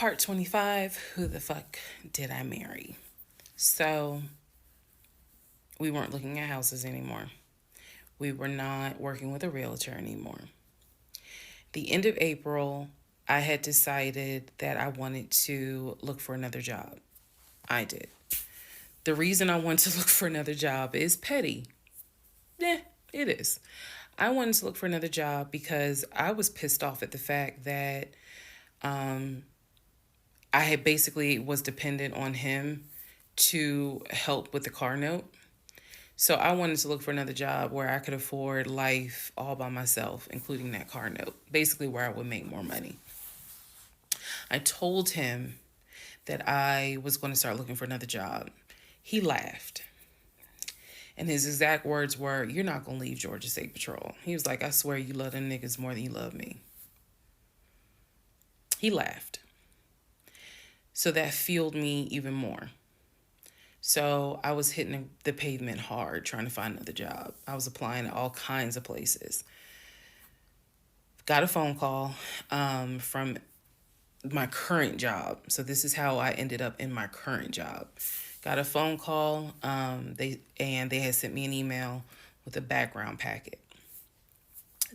Part 25, who the fuck did I marry? So, we weren't looking at houses anymore. We were not working with a realtor anymore. The end of April, I had decided that I wanted to look for another job. I did. The reason I wanted to look for another job is petty. Yeah, it is. I wanted to look for another job because I was pissed off at the fact that um, I had basically was dependent on him to help with the car note. So I wanted to look for another job where I could afford life all by myself, including that car note, basically where I would make more money. I told him that I was going to start looking for another job. He laughed. And his exact words were, "You're not going to leave Georgia State Patrol." He was like, "I swear you love them niggas more than you love me." He laughed. So that fueled me even more. So I was hitting the pavement hard trying to find another job. I was applying to all kinds of places. Got a phone call from my current job. So this is how I ended up in my current job. Got a phone call. They had sent me an email with a background packet.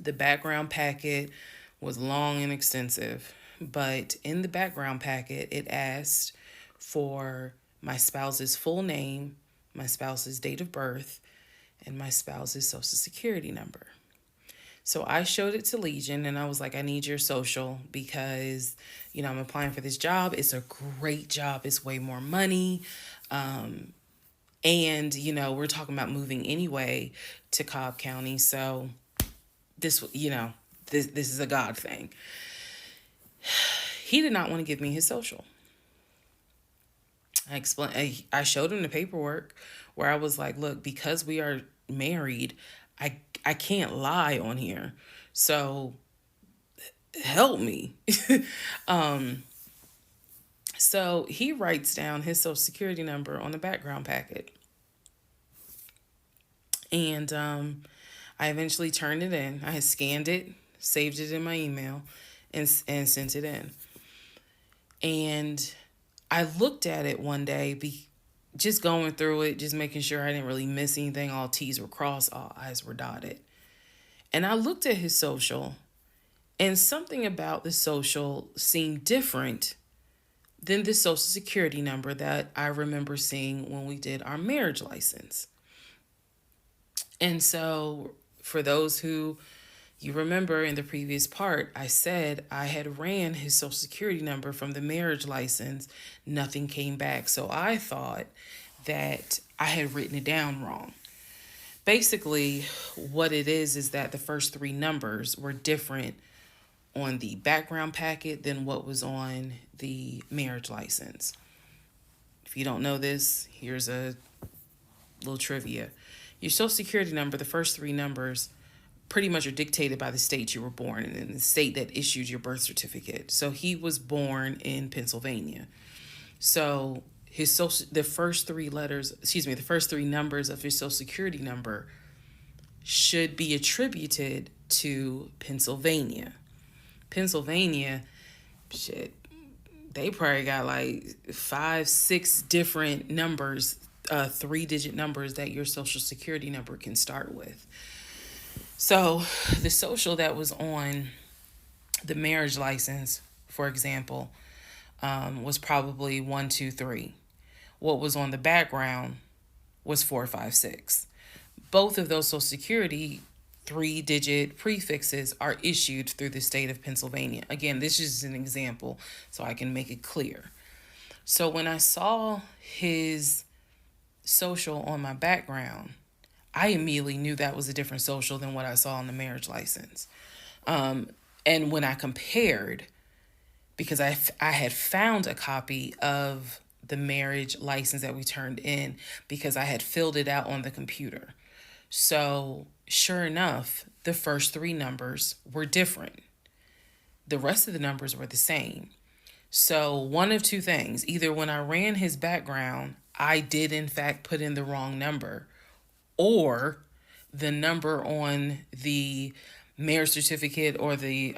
The background packet was long and extensive, but in the background packet, it asked for my spouse's full name, my spouse's date of birth, and my spouse's social security number. So I showed it to Legion and I was like, "I need your social because, I'm applying for this job. It's a great job. It's way more money. And, we're talking about moving anyway to Cobb County. So this is a God thing." He did not want to give me his social. I showed him the paperwork where I was like, "Look, because we are married, I can't lie on here. So help me." So he writes down his social security number on the background packet. And I eventually turned it in. I had scanned it, saved it in my email, and sent it in. And I looked at it one day, just going through it, just making sure I didn't really miss anything. All T's were crossed, all I's were dotted. And I looked at his social, and something about the social seemed different than the social security number that I remember seeing when we did our marriage license. And so, for those who you remember in the previous part, I said I had ran his social security number from the marriage license. Nothing came back. So I thought that I had written it down wrong. Basically, what it is that the first three numbers were different on the background packet than what was on the marriage license. If you don't know this, here's a little trivia. Your social security number, the first three numbers, pretty much are dictated by the state you were born in, the state that issued your birth certificate. So he was born in Pennsylvania. So the first three numbers of his social security number should be attributed to Pennsylvania. Pennsylvania, shit, they probably got like 5-6 different numbers, 3-digit numbers that your social security number can start with. So the social that was on the marriage license, for example, was probably 123. What was on the background was 456. Both of those social security 3-digit prefixes are issued through the state of Pennsylvania. Again, this is an example so I can make it clear. So when I saw his social on my background, I immediately knew that was a different social than what I saw on the marriage license. And when I compared, because I had found a copy of the marriage license that we turned in because I had filled it out on the computer. So sure enough, the first three numbers were different. The rest of the numbers were the same. So one of two things: either when I ran his background, I did in fact put in the wrong number, or the number on the marriage certificate or the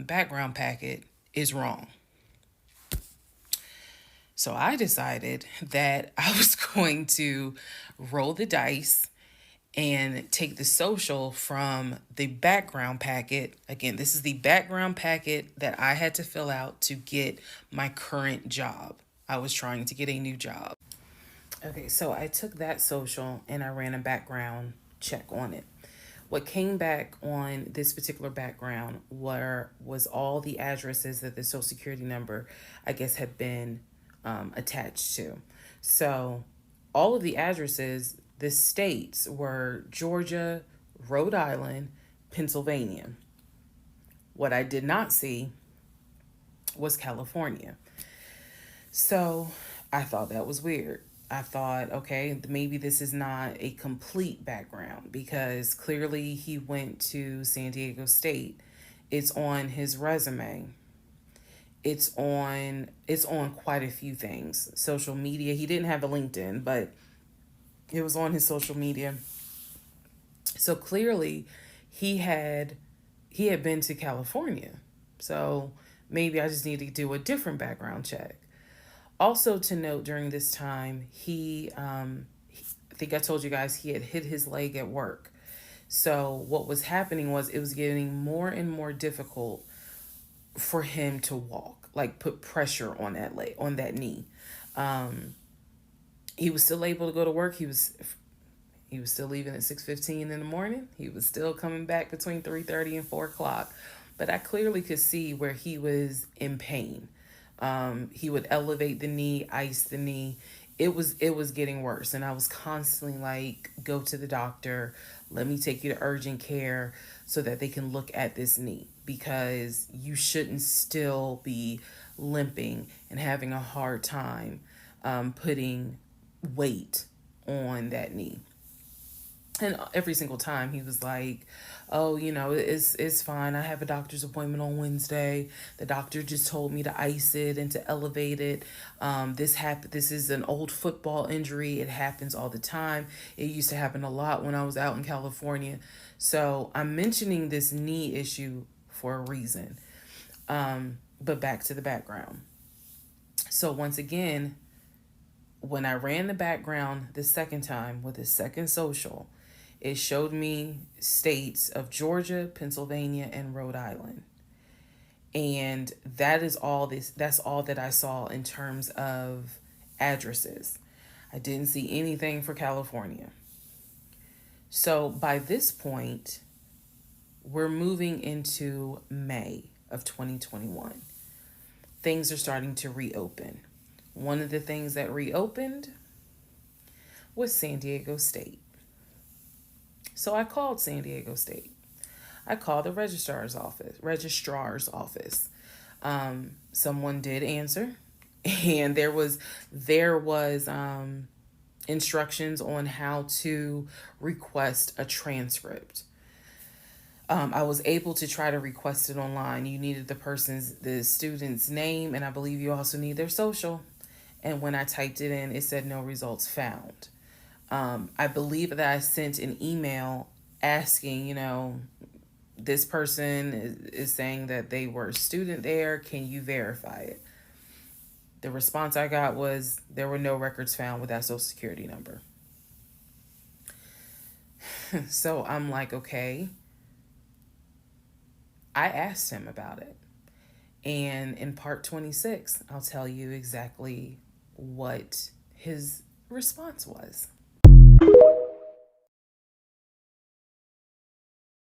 background packet is wrong. So I decided that I was going to roll the dice and take the social from the background packet. Again, this is the background packet that I had to fill out to get my current job. I was trying to get a new job. Okay, so I took that social and I ran a background check on it. What came back on this particular background was all the addresses that the social security number, I guess, had been attached to. So all of the addresses, the states were Georgia, Rhode Island, Pennsylvania. What I did not see was California. So I thought that was weird. I thought, okay, maybe this is not a complete background because clearly he went to San Diego State. It's on his resume. It's on quite a few things. Social media. He didn't have a LinkedIn, but it was on his social media. So clearly he had he had been to California. So maybe I just need to do a different background check. Also to note during this time, I think I told you guys he had hit his leg at work. So what was happening was it was getting more and more difficult for him to walk, like put pressure on that leg, on that knee. Um, he was still able to go to work. He was still leaving at 6:15 in the morning. He was still coming back between 3:30 and 4 o'clock. But I clearly could see where he was in pain. He would elevate the knee, ice the knee. It was getting worse, and I was constantly like, "Go to the doctor. Let me take you to urgent care so that they can look at this knee because you shouldn't still be limping and having a hard time putting weight on that knee." And every single time he was like, "Oh, it's fine. I have a doctor's appointment on Wednesday. The doctor just told me to ice it and to elevate it. This is an old football injury. It happens all the time. It used to happen a lot when I was out in California." So I'm mentioning this knee issue for a reason. But back to the background. So once again, when I ran the background the second time with the second social, it showed me states of Georgia, Pennsylvania, and Rhode Island. And that's all that I saw in terms of addresses. I didn't see anything for California. So by this point, we're moving into May of 2021. Things are starting to reopen. One of the things that reopened was San Diego State. So I called San Diego State. I called the registrar's office. Someone did answer, and there was instructions on how to request a transcript. I was able to try to request it online. You needed the student's name, and I believe you also need their social. And when I typed it in, it said no results found. I believe that I sent an email asking, this person is saying that they were a student there. Can you verify it? The response I got was there were no records found with that social security number. So I'm like, okay. I asked him about it. And in part 26, I'll tell you exactly what his response was.